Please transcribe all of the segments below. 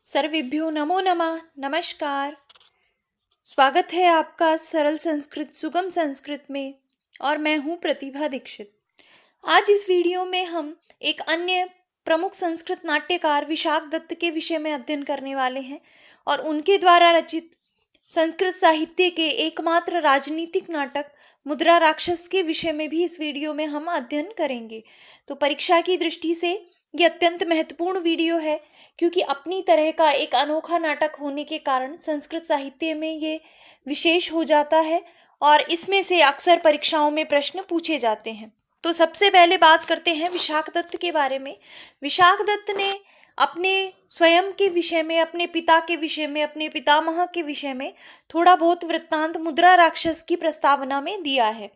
सर्वेभ्यो नमो नमः। नमस्कार। स्वागत है आपका सरल संस्कृत सुगम संस्कृत में और मैं हूँ प्रतिभा दीक्षित। आज इस वीडियो में हम एक अन्य प्रमुख संस्कृत नाट्यकार विशाख दत्त के विषय में अध्ययन करने वाले हैं और उनके द्वारा रचित संस्कृत साहित्य के एकमात्र राजनीतिक नाटक मुद्रा राक्षस के विषय में भी इस वीडियो में हम अध्ययन करेंगे। तो परीक्षा की दृष्टि से ये अत्यंत महत्वपूर्ण वीडियो है क्योंकि अपनी तरह का एक अनोखा नाटक होने के कारण संस्कृत साहित्य में ये विशेष हो जाता है और इसमें से अक्सर परीक्षाओं में प्रश्न पूछे जाते हैं। तो सबसे पहले बात करते हैं विशाख दत्त के बारे में। विशाख दत्त ने अपने स्वयं के विषय में, अपने पिता के विषय में, अपने पितामह के विषय में थोड़ा बहुत वृत्तांत मुद्रा राक्षस की प्रस्तावना में दिया है।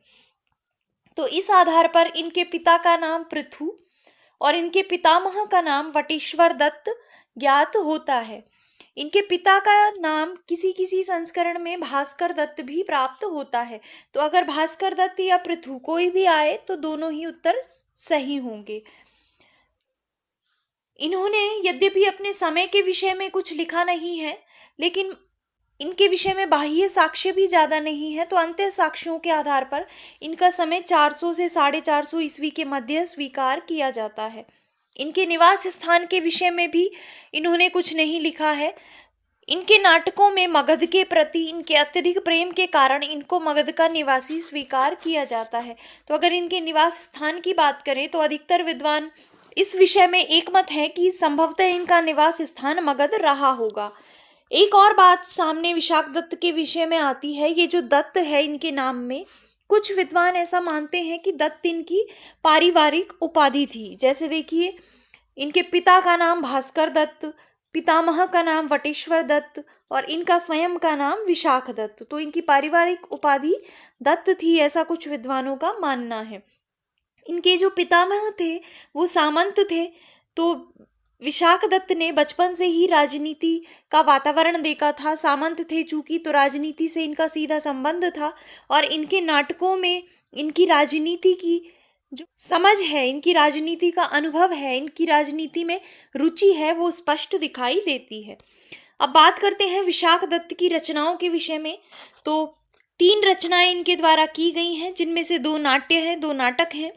तो इस आधार पर इनके पिता का नाम पृथु और इनके पितामह का नाम वटेश्वर दत्त ज्ञात होता है। इनके पिता का नाम किसी किसी संस्करण में भास्कर दत्त भी प्राप्त होता है। तो अगर भास्कर दत्त या पृथु कोई भी आए तो दोनों ही उत्तर सही होंगे। इन्होंने यद्यपि अपने समय के विषय में कुछ लिखा नहीं है, लेकिन इनके विषय में बाह्य साक्ष्य भी ज़्यादा नहीं है, तो अंतः साक्ष्यों के आधार पर इनका समय 400 से 450 ईस्वी के मध्य स्वीकार किया जाता है। इनके निवास स्थान के विषय में भी इन्होंने कुछ नहीं लिखा है। इनके नाटकों में मगध के प्रति इनके अत्यधिक प्रेम के कारण इनको मगध का निवासी स्वीकार किया जाता है। तो अगर इनके निवास स्थान की बात करें तो अधिकतर विद्वान इस विषय में एकमत है कि संभवतः इनका निवास स्थान मगध रहा होगा। एक और बात सामने विशाख दत्त के विषय में आती है, ये जो दत्त है इनके नाम में, कुछ विद्वान ऐसा मानते हैं कि दत्त इनकी पारिवारिक उपाधि थी। जैसे देखिए, इनके पिता का नाम भास्कर दत्त, पितामह का नाम वटेश्वर दत्त और इनका स्वयं का नाम विशाख दत्त। तो इनकी पारिवारिक उपाधि दत्त थी, ऐसा कुछ विद्वानों का मानना है। इनके जो पितामह थे वो सामंत थे। तो विशाख दत्त ने बचपन से ही राजनीति का वातावरण देखा था। सामंत थे चूंकि, तो राजनीति से इनका सीधा संबंध था और इनके नाटकों में इनकी राजनीति की जो समझ है, इनकी राजनीति का अनुभव है, इनकी राजनीति में रुचि है, वो स्पष्ट दिखाई देती है। अब बात करते हैं विशाख दत्त की रचनाओं के विषय में। तो 3 रचनाएं इनके द्वारा की गई हैं, जिनमें से 2 नाट्य हैं, 2 नाटक हैं।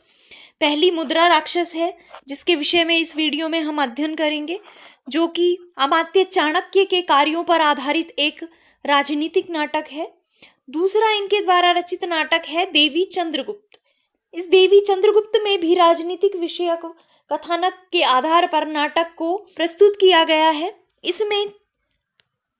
पहली मुद्रा राक्षस है, जिसके विषय में इस वीडियो में हम अध्ययन करेंगे, जो कि अमात्य चाणक्य के कार्यों पर आधारित एक राजनीतिक नाटक है। दूसरा इनके द्वारा रचित नाटक है देवी चंद्रगुप्त। इस देवी चंद्रगुप्त में भी राजनीतिक विषयक कथानक के आधार पर नाटक को प्रस्तुत किया गया है। इसमें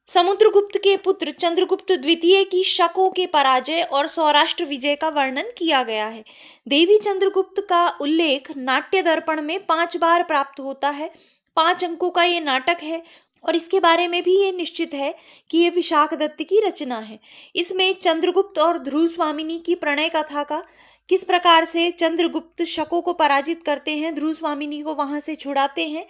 समुद्रगुप्त के पुत्र चंद्रगुप्त द्वितीय की शकों के पराजय और सौराष्ट्र विजय का वर्णन किया गया है। देवी चंद्रगुप्त का उल्लेख नाट्य दर्पण में 5 बार प्राप्त होता है। 5 अंकों का ये नाटक है और इसके बारे में भी ये निश्चित है कि ये विशाख दत्त की रचना है। इसमें चंद्रगुप्त और ध्रुव स्वामिनी की प्रणय कथा का, किस प्रकार से चंद्रगुप्त शकों को पराजित करते हैं, ध्रुव स्वामिनी को वहां से छुड़ाते हैं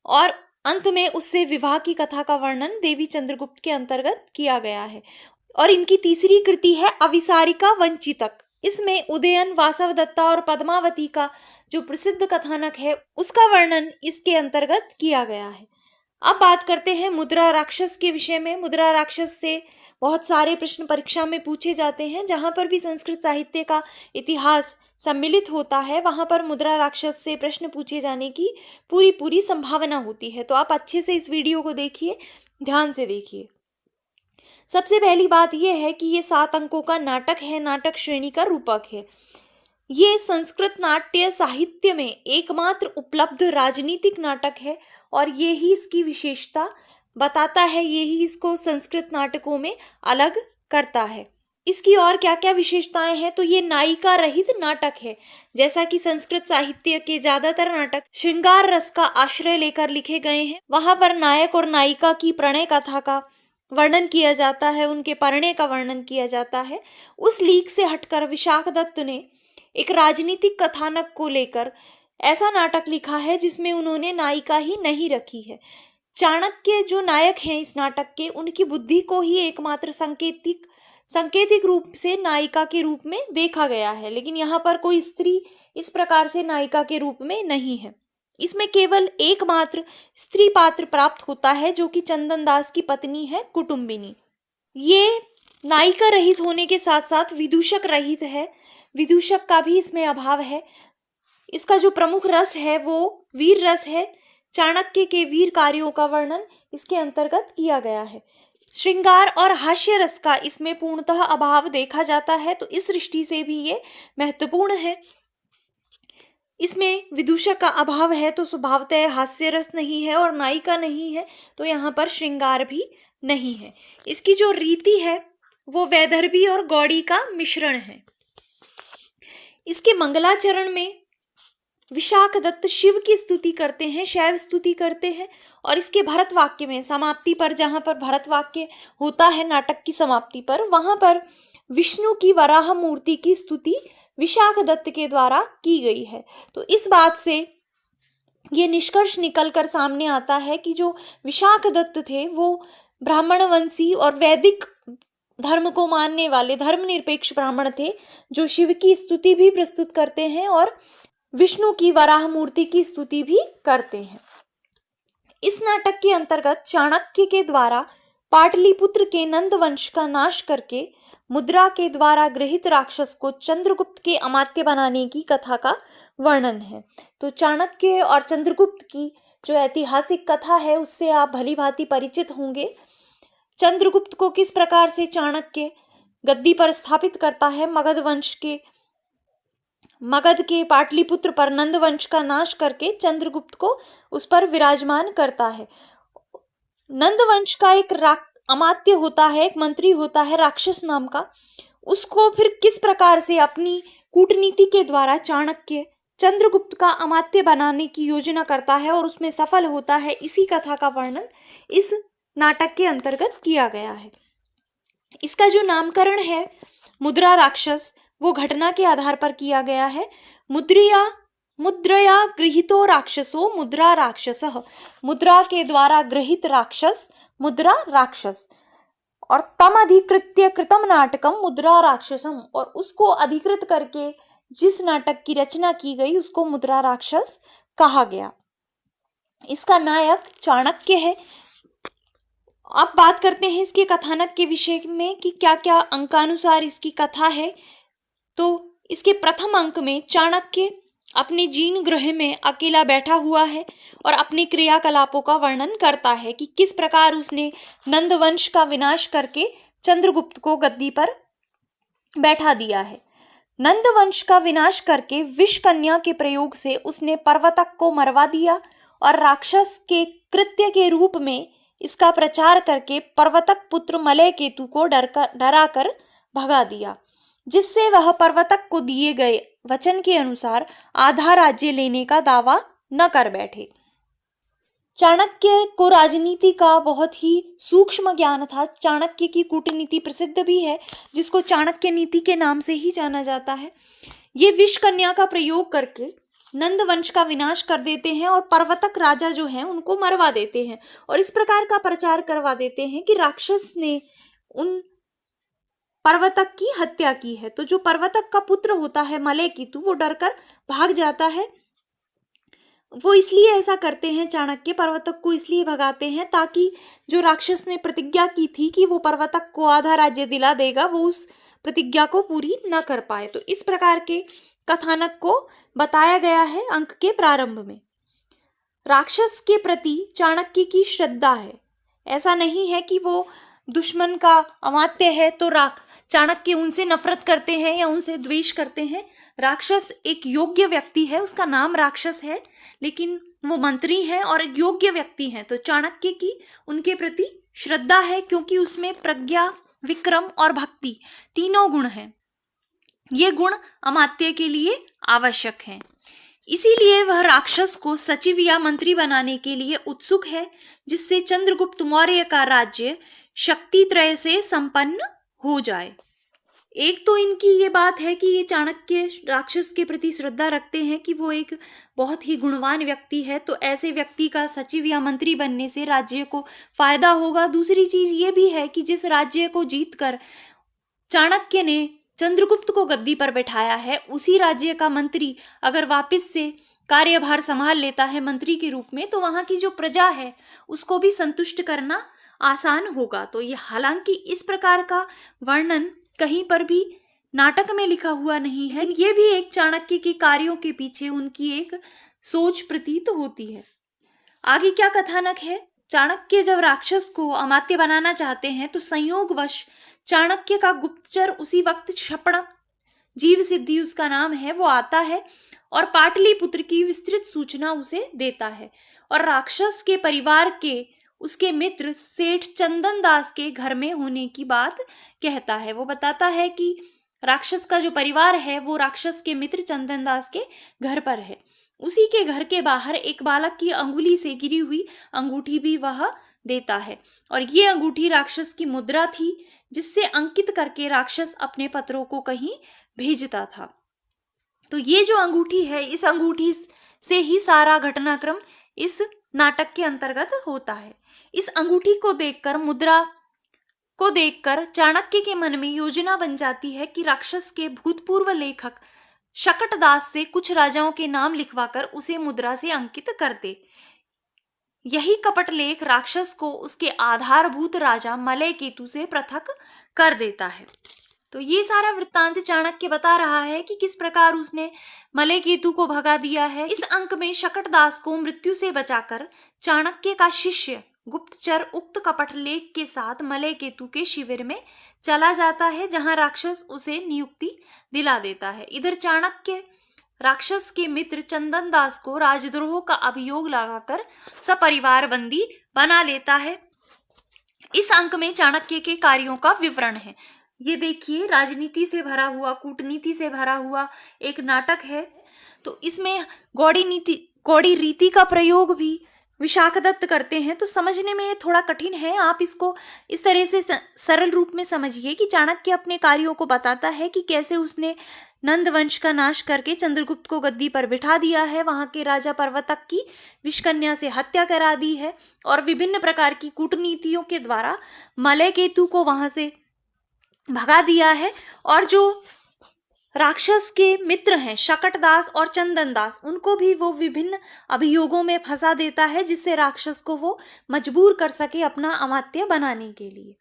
और अंत में उससे विवाह की कथा का वर्णन देवी चंद्रगुप्त के अंतर्गत किया गया है। और इनकी तीसरी कृति है अविसारिका वंचितक। इसमें उदयन, वासवदत्ता और पद्मावती का जो प्रसिद्ध कथानक है उसका वर्णन इसके अंतर्गत किया गया है। अब बात करते हैं मुद्रा राक्षस के विषय में। मुद्रा राक्षस से बहुत सारे प्रश्न परीक्षा में पूछे जाते हैं। जहां पर भी संस्कृत साहित्य का इतिहास सम्मिलित होता है वहां पर मुद्रा राक्षस से प्रश्न पूछे जाने की पूरी संभावना होती है। तो आप अच्छे से इस वीडियो को देखिए, ध्यान से देखिए। सबसे पहली बात यह है कि ये 7 अंकों का नाटक है, नाटक श्रेणी का रूपक है। ये संस्कृत नाट्य साहित्य में एकमात्र उपलब्ध राजनीतिक नाटक है और ये ही इसकी विशेषता बताता है, ये ही इसको संस्कृत नाटकों में अलग करता है। इसकी और क्या क्या विशेषताएं हैं, तो ये नायिका रहित नाटक है। जैसा कि संस्कृत साहित्य के ज्यादातर नाटक श्रृंगार रस का आश्रय लेकर लिखे गए हैं, वहां पर नायक और नायिका की प्रणय कथा का वर्णन किया जाता है, उनके परिणय का वर्णन किया जाता है। उस लीक से हटकर विशाख दत्त ने एक राजनीतिक कथानक को लेकर ऐसा नाटक लिखा है जिसमें उन्होंने नायिका ही नहीं रखी है। चाणक्य जो नायक हैं इस नाटक के, उनकी बुद्धि को ही एकमात्र सांकेतिक रूप से नायिका के रूप में देखा गया है, लेकिन यहाँ पर कोई स्त्री इस प्रकार से नायिका के रूप में नहीं है। इसमें केवल एकमात्र स्त्री पात्र प्राप्त होता है जो कि चंदन दास की पत्नी है कुटुंबिनी। ये नायिका रहित होने के साथ साथ विदूषक रहित है, विदूषक का भी इसमें अभाव है। इसका जो प्रमुख रस है वो वीर रस है। चाणक्य के वीर कार्यों का वर्णन इसके अंतर्गत किया गया है। श्रृंगार और हास्य रस का इसमें पूर्णतः अभाव देखा जाता है, तो इस दृष्टि से भी ये महत्वपूर्ण है। इसमें विदूषक का अभाव है तो स्वभावतः हास्य रस नहीं है और नायिका नहीं है, तो यहाँ पर श्रृंगार भी नहीं है। इसकी जो रीति है वो वैदर्भी और गौड़ी का मिश्रण है। इसके मंगलाचरण में विशाख दत्त शिव की स्तुति करते हैं, शैव स्तुति करते हैं, और इसके भरत वाक्य में समाप्ति पर, जहाँ पर भरत वाक्य होता है नाटक की समाप्ति पर, वहां पर विष्णु की वराह मूर्ति की स्तुति विशाख दत्त के द्वारा की गई है। तो इस बात से ये निष्कर्ष निकलकर सामने आता है कि जो विशाख दत्त थे वो ब्राह्मणवंशी और वैदिक धर्म को मानने वाले धर्मनिरपेक्ष ब्राह्मण थे, जो शिव की स्तुति भी प्रस्तुत करते हैं और विष्णु की वराह मूर्ति की स्तुति भी करते हैं। इस नाटक के अंतर्गत चाणक्य के द्वारा पाटलिपुत्र के नंद वंश का नाश करके मुद्रा के द्वारा गृहित राक्षस को चंद्रगुप्त के अमात्य बनाने की कथा का वर्णन है। तो चाणक्य और चंद्रगुप्त की जो ऐतिहासिक कथा है उससे आप भली भांति परिचित होंगे। चंद्रगुप्त को किस प्रकार से चाणक्य गद्दी पर स्थापित करता है, मगध के पाटलिपुत्र पर नंद वंश का नाश करके चंद्रगुप्त को उस पर विराजमान करता है। नंद वंश का एक अमात्य होता है, एक मंत्री होता है राक्षस नाम का, उसको फिर किस प्रकार से अपनी कूटनीति के द्वारा चाणक्य चंद्रगुप्त का अमात्य बनाने की योजना करता है और उसमें सफल होता है, इसी कथा का वर्णन इस नाटक के अंतर्गत किया गया है। इसका जो नामकरण है मुद्रा राक्षस, वो घटना के आधार पर किया गया है। मुद्रया गृहीतो राक्षसो मुद्रा राक्षसः, मुद्रा के द्वारा गृहित राक्षस मुद्रा राक्षस, और तम अधिकृत्य कृतम नाटकम मुद्रा राक्षसम, और उसको अधिकृत करके जिस नाटक की रचना की गई उसको मुद्रा राक्षस कहा गया। इसका नायक चाणक्य है। अब बात करते हैं इसके कथानक के विषय में कि क्या क्या अंकानुसार इसकी कथा है। तो इसके प्रथम अंक में चाणक्य अपने जीर्ण गृह में अकेला बैठा हुआ है और अपने क्रियाकलापों का वर्णन करता है कि किस प्रकार उसने नंदवंश का विनाश करके चंद्रगुप्त को गद्दी पर बैठा दिया है। नंदवंश का विनाश करके विष कन्या के प्रयोग से उसने पर्वतक को मरवा दिया और राक्षस के कृत्य के रूप में इसका प्रचार करके पर्वतक पुत्र मलय केतु को डराकर भगा दिया, जिससे वह पर्वतक को दिए गए वचन के अनुसार आधा राज्य लेने का दावा न कर बैठे। चाणक्य को राजनीति का बहुत ही सूक्ष्म ज्ञान था। चाणक्य की कूटनीति प्रसिद्ध भी है, जिसको चाणक्य नीति के नाम से ही जाना जाता है। ये विष कन्या का प्रयोग करके नंद वंश का विनाश कर देते हैं और पर्वतक राजा जो हैं उनको मरवा देते हैं और इस प्रकार का प्रचार करवा देते हैं कि राक्षस ने उन पर्वतक की हत्या की है। तो जो पर्वतक का पुत्र होता है मलय केतु, वो डरकर भाग जाता है। वो इसलिए ऐसा करते हैं, चाणक्य पर्वतक को इसलिए भगाते हैं ताकि जो राक्षस ने प्रतिज्ञा की थी कि वो पर्वतक को आधा राज्य दिला देगा, वो उस प्रतिज्ञा को पूरी न कर पाए। तो इस प्रकार के कथानक को बताया गया है अंक के प्रारंभ में। राक्षस के प्रति चाणक्य की श्रद्धा है। ऐसा नहीं है कि वो दुश्मन का अमात्य है तो चाणक्य उनसे नफरत करते हैं या उनसे द्वेष करते हैं। राक्षस एक योग्य व्यक्ति है, उसका नाम राक्षस है, लेकिन वो मंत्री है और एक योग्य व्यक्ति है। तो चाणक्य की उनके प्रति श्रद्धा है क्योंकि उसमें प्रज्ञा, विक्रम और भक्ति तीनों गुण हैं। ये गुण अमात्य के लिए आवश्यक हैं। इसीलिए वह राक्षस को सचिव या मंत्री बनाने के लिए उत्सुक है, जिससे चंद्रगुप्त मौर्य का राज्य शक्ति त्रय से संपन्न हो जाए। एक तो इनकी ये बात है कि ये चाणक्य राक्षस के प्रति श्रद्धा रखते हैं कि वो एक बहुत ही गुणवान व्यक्ति है, तो ऐसे व्यक्ति का सचिव या मंत्री बनने से राज्य को फायदा होगा। दूसरी चीज ये भी है कि जिस राज्य को जीतकर चाणक्य ने चंद्रगुप्त को गद्दी पर बैठाया है, उसी राज्य का मंत्री अगर वापस से कार्यभार संभाल लेता है मंत्री के रूप में, तो वहां की जो प्रजा है उसको भी संतुष्ट करना आसान होगा। तो ये हालांकि इस प्रकार का वर्णन कहीं पर भी नाटक में लिखा हुआ नहीं है, ये भी एक चाणक्य के कार्यों के पीछे उनकी एक सोच प्रतीत होती है। आगे क्या कथानक है? चाणक्य जब राक्षस को अमात्य बनाना चाहते हैं तो संयोगवश चाणक्य का गुप्तचर उसी वक्त शपणक, जीव सिद्धि उसका नाम है, वो आता है और पाटलिपुत्र की विस्तृत सूचना उसे देता है और राक्षस के परिवार के उसके मित्र सेठ चंदन दास के घर में होने की बात कहता है। वो बताता है कि राक्षस का जो परिवार है वो राक्षस के मित्र चंदन दास के घर पर है। उसी के घर के बाहर एक बालक की अंगुली से गिरी हुई अंगूठी भी वह देता है और ये अंगूठी राक्षस की मुद्रा थी, जिससे अंकित करके राक्षस अपने पत्रों को कहीं भेजता था। तो ये जो अंगूठी है, इस अंगूठी से ही सारा घटनाक्रम इस नाटक के अंतर्गत होता है। इस अंगूठी को देखकर, मुद्रा को देखकर चाणक्य के मन में योजना बन जाती है कि राक्षस के भूतपूर्व लेखक शकटदास से कुछ राजाओं के नाम लिखवाकर उसे मुद्रा से अंकित कर दे। यही कपट लेख राक्षस को उसके आधारभूत राजा मलय केतु से पृथक कर देता है। तो ये सारा वृत्तांत चाणक्य बता रहा है कि किस प्रकार उसने मलय केतु को भगा दिया है। इस अंक में शकटदास को मृत्यु से बचाकर चाणक्य का शिष्य गुप्तचर उक्त कपट लेख के साथ मलय केतु के शिविर में चला जाता है, जहां राक्षस उसे नियुक्ति दिला देता है। इधर चाणक्य राक्षस के मित्र चंदन दास को राजद्रोह का अभियोग लगाकर सपरिवार बंदी बना लेता है। इस अंक में चाणक्य के कार्यों का विवरण है। ये देखिए, राजनीति से भरा हुआ, कूटनीति से भरा हुआ एक नाटक है। तो इसमें गौड़ी रीति का प्रयोग भी विशाखदत्त करते हैं, तो समझने में थोड़ा कठिन है। आप इसको इस तरह से सरल रूप में समझिए कि चाणक्य अपने कार्यों को बताता है कि कैसे उसने नंद वंश का नाश करके चंद्रगुप्त को गद्दी पर बिठा दिया है, वहां के राजा पर्वतक की विषकन्या से हत्या करा दी है और विभिन्न प्रकार की कूटनीतियों के द्वारा मलय केतु को वहां से भगा दिया है। और जो राक्षस के मित्र हैं शकटदास और चंदन दास, उनको भी वो विभिन्न अभियोगों में फंसा देता है, जिससे राक्षस को वो मजबूर कर सके अपना अमात्य बनाने के लिए।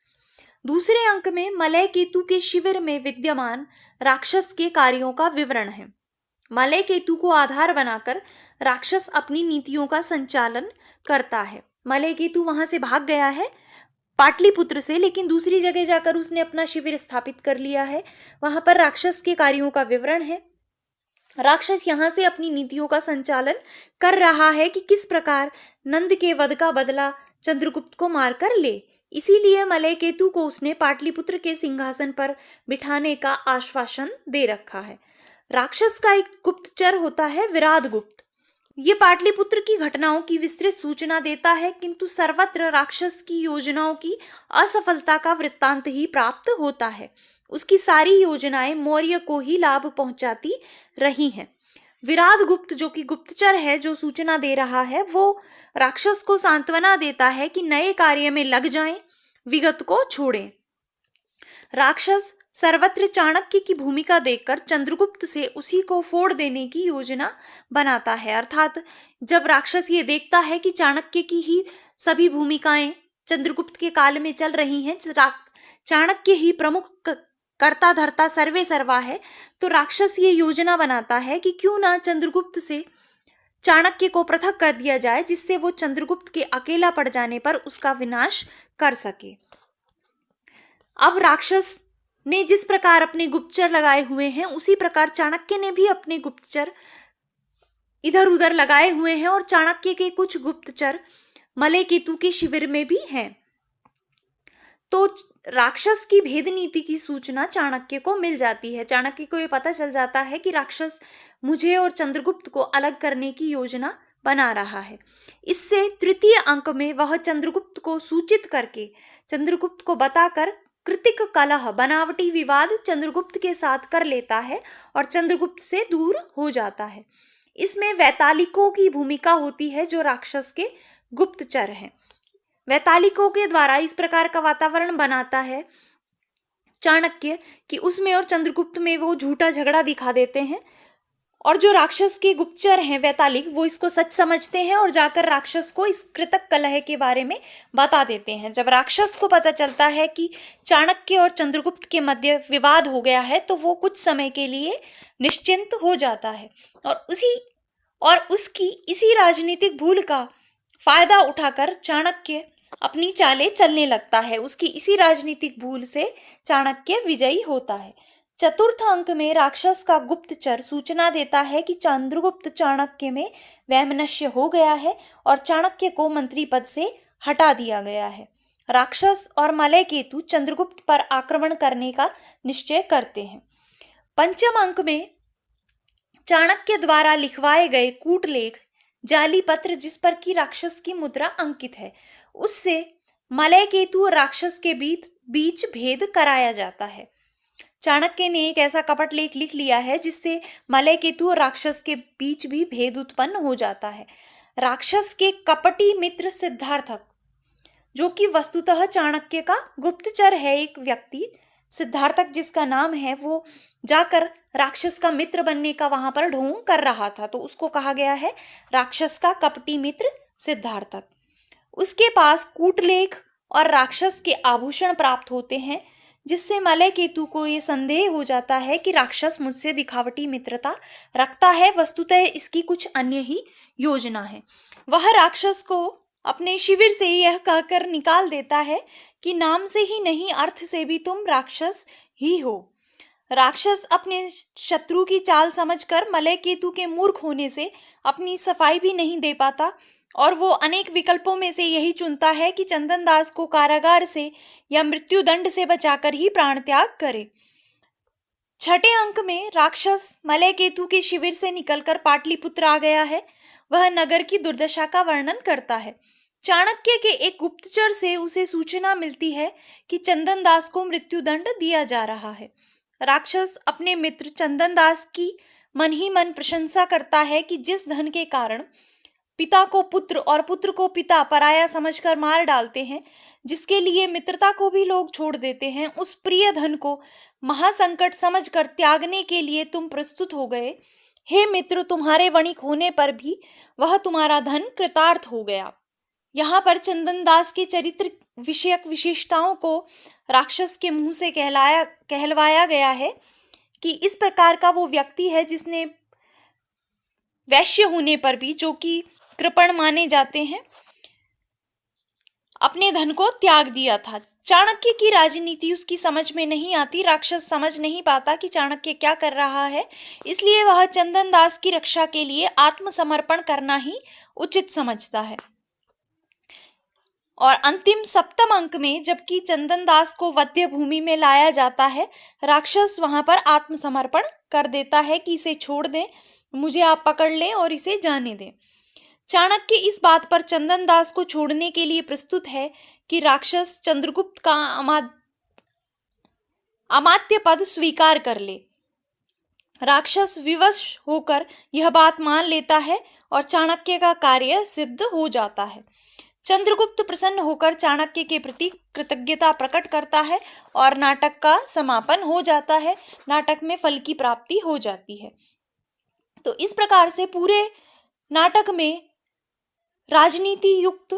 दूसरे अंक में मलय केतु के शिविर में विद्यमान राक्षस के कार्यों का विवरण है। मलय केतु को आधार बनाकर राक्षस अपनी नीतियों का संचालन करता है। मलय केतु वहां से भाग गया है पाटलिपुत्र से, लेकिन दूसरी जगह जाकर उसने अपना शिविर स्थापित कर लिया है। वहां पर राक्षस के कार्यों का विवरण है। राक्षस यहां से अपनी नीतियों का संचालन कर रहा है कि किस प्रकार नंद के वध का बदला चंद्रगुप्त को मारकर ले। इसीलिए मलय केतु को उसने पाटलिपुत्र के सिंहासन पर बिठाने का आश्वासन दे रखा है। राक्षस का एक गुप्तचर होता है विराट गुप्त। ये पाटलिपुत्र की घटनाओं की विस्तृत सूचना देता है, किंतु सर्वत्र राक्षस की योजनाओं की असफलता का वृत्तांत ही प्राप्त होता है। उसकी सारी योजनाएं मौर्य को ही लाभ पहुंचाती रही हैं। विराट गुप्त जो कि गुप्तचर है, जो सूचना दे रहा है, वो राक्षस को सांत्वना देता है कि नए कार्य में लग जाएं, विगत को छोड़ें। राक्षस सर्वत्र चाणक्य की भूमिका देखकर चंद्रगुप्त से उसी को फोड़ देने की योजना बनाता है। अर्थात जब राक्षस ये देखता है कि चाणक्य की ही सभी भूमिकाएं चंद्रगुप्त के काल में चल रही हैं, चाणक्य ही प्रमुख कर्ता धर्ता सर्वे सर्वा है, तो राक्षस ये योजना बनाता है कि क्यों ना चंद्रगुप्त से चाणक्य को पृथक कर दिया जाए, जिससे वो चंद्रगुप्त के अकेला पड़ जाने पर उसका विनाश कर सके। अब राक्षस ने जिस प्रकार अपने गुप्तचर लगाए हुए हैं, उसी प्रकार चाणक्य ने भी अपने गुप्तचर इधर उधर लगाए हुए हैं और चाणक्य के कुछ गुप्तचर मलय केतु के शिविर में भी हैं। तो राक्षस की भेद नीति की सूचना चाणक्य को मिल जाती है। चाणक्य को ये पता चल जाता है कि राक्षस मुझे और चंद्रगुप्त को अलग करने की योजना बना रहा है। इससे तृतीय अंक में वह चंद्रगुप्त को सूचित करके, चंद्रगुप्त को बताकर कृतिक कलह, बनावटी विवाद चंद्रगुप्त के साथ कर लेता है और चंद्रगुप्त से दूर हो जाता है। इसमें वैतालिकों की भूमिका होती है, जो राक्षस के गुप्तचर हैं। वैतालिकों के द्वारा इस प्रकार का वातावरण बनाता है चाणक्य कि उसमें और चंद्रगुप्त में वो झूठा झगड़ा दिखा देते हैं और जो राक्षस के गुप्तचर हैं वैतालिक, वो इसको सच समझते हैं और जाकर राक्षस को इस कृतक कलह के बारे में बता देते हैं। जब राक्षस को पता चलता है कि चाणक्य और चंद्रगुप्त के मध्य विवाद हो गया है तो वो कुछ समय के लिए निश्चिंत हो जाता है और उसकी इसी राजनीतिक भूल का फायदा उठाकर चाणक्य अपनी चालें चलने लगता है। उसकी इसी राजनीतिक भूल से चाणक्य विजयी होता है। चतुर्थ अंक में राक्षस का गुप्तचर सूचना देता है कि चंद्रगुप्त चाणक्य में वैमनस्य हो गया है और चाणक्य को मंत्री पद से हटा दिया गया है। राक्षस और मलय केतु चंद्रगुप्त पर आक्रमण करने का निश्चय करते हैं। पंचम अंक में चाणक्य द्वारा लिखवाए गए कूटलेख जाली पत्र जिस पर की राक्षस की मुद्रा अंकित है, उससे मलय केतु और राक्षस के बीच भेद कराया जाता है। चाणक्य ने एक ऐसा कपट लेख लिख लिया है जिससे मलय केतु और राक्षस के बीच भी भेद उत्पन्न हो जाता है। राक्षस के कपटी मित्र सिद्धार्थक, जो कि वस्तुतः चाणक्य का गुप्तचर है, एक व्यक्ति सिद्धार्थक जिसका नाम है, वो जाकर राक्षस का मित्र बनने का वहां पर ढोंग कर रहा था, तो उसको कहा गया है राक्षस का कपटी मित्र सिद्धार्थक। उसके पास कूटलेख और राक्षस के आभूषण प्राप्त होते हैं, जिससे मलय केतु को ये संदेह हो जाता है कि राक्षस मुझसे दिखावटी मित्रता रखता है, वस्तुतः इसकी कुछ अन्य ही योजना है। वह राक्षस को अपने शिविर से यह कहकर निकाल देता है कि नाम से ही नहीं अर्थ से भी तुम राक्षस ही हो। राक्षस अपने शत्रु की चाल समझकर मलय केतु के मूर्ख होने से अपनी सफाई भी नहीं दे पाता और वो अनेक विकल्पों में से यही चुनता है कि चंदन दास को कारागार से या मृत्यु दंड से बचाकर ही प्राण त्याग करे। छठे अंक में राक्षस मलय केतु के शिविर से निकलकर पाटलिपुत्र आ गया है। वह नगर की दुर्दशा का वर्णन करता है। चाणक्य के एक गुप्तचर से उसे सूचना मिलती है कि चंदन दास को मृत्यु दंड दिया जा रहा है। राक्षस अपने मित्र चंदन दास की मन ही मन प्रशंसा करता है कि जिस धन के कारण पिता को पुत्र और पुत्र को पिता पराया समझकर मार डालते हैं, जिसके लिए मित्रता को भी लोग छोड़ देते हैं, उस प्रिय धन को महासंकट समझकर त्यागने के लिए तुम प्रस्तुत हो गए। हे मित्र, तुम्हारे वणिक होने पर भी वह तुम्हारा धन कृतार्थ हो गया। यहाँ पर चंदन दास के चरित्र विषयक विशेषताओं को राक्षस के मुंह से कहलवाया गया है कि इस प्रकार का वो व्यक्ति है जिसने वैश्य होने पर भी, जो कि कृपण माने जाते हैं, अपने धन को त्याग दिया था। चाणक्य की राजनीति उसकी समझ में नहीं आती। राक्षस समझ नहीं पाता कि चाणक्य क्या कर रहा है, इसलिए वह चंदन दास की रक्षा के लिए आत्मसमर्पण करना ही उचित समझता है। और अंतिम सप्तम अंक में जबकि चंदन दास को वध्य भूमि में लाया जाता है, राक्षस वहां पर आत्मसमर्पण कर देता है कि इसे छोड़ दें, मुझे आप पकड़ लें और इसे जाने दें। चाणक्य इस बात पर चंदन दास को छोड़ने के लिए प्रस्तुत है कि राक्षस चंद्रगुप्त का अमात्य पद स्वीकार कर ले। राक्षस विवश होकर यह बात मान लेता है और चाणक्य का कार्य सिद्ध हो जाता है। चंद्रगुप्त प्रसन्न होकर चाणक्य के प्रति कृतज्ञता प्रकट करता है और नाटक का समापन हो जाता है। नाटक में फल की प्राप्ति हो जाती है। तो इस प्रकार से पूरे नाटक में राजनीति युक्त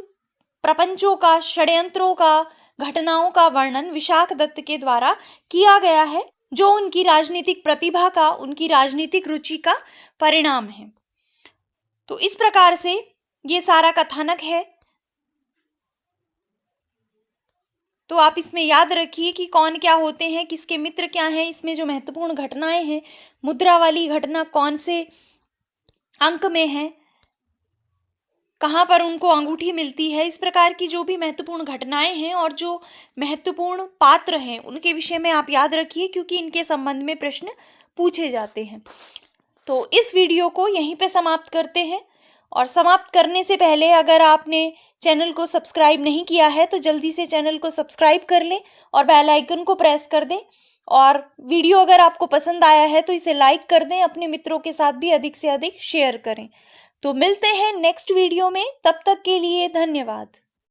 प्रपंचों का, षड्यंत्रों का, घटनाओं का वर्णन विशाख दत्त के द्वारा किया गया है, जो उनकी राजनीतिक प्रतिभा का, उनकी राजनीतिक रुचि का परिणाम है। तो इस प्रकार से ये सारा कथानक है। तो आप इसमें याद रखिए कि कौन क्या होते हैं, किसके मित्र क्या हैं, इसमें जो महत्वपूर्ण घटनाएं हैं, मुद्रा वाली घटना कौन से अंक में है, कहाँ पर उनको अंगूठी मिलती है, इस प्रकार की जो भी महत्वपूर्ण घटनाएं हैं और जो महत्वपूर्ण पात्र हैं उनके विषय में आप याद रखिए, क्योंकि इनके संबंध में प्रश्न पूछे जाते हैं। तो इस वीडियो को यहीं पे समाप्त करते हैं। और समाप्त करने से पहले अगर आपने चैनल को सब्सक्राइब नहीं किया है तो जल्दी से चैनल को सब्सक्राइब कर लें और बेल आइकन को प्रेस कर दें। और वीडियो अगर आपको पसंद आया है तो इसे लाइक कर दें, अपने मित्रों के साथ भी अधिक से अधिक शेयर करें। तो मिलते हैं नेक्स्ट वीडियो में, तब तक के लिए धन्यवाद।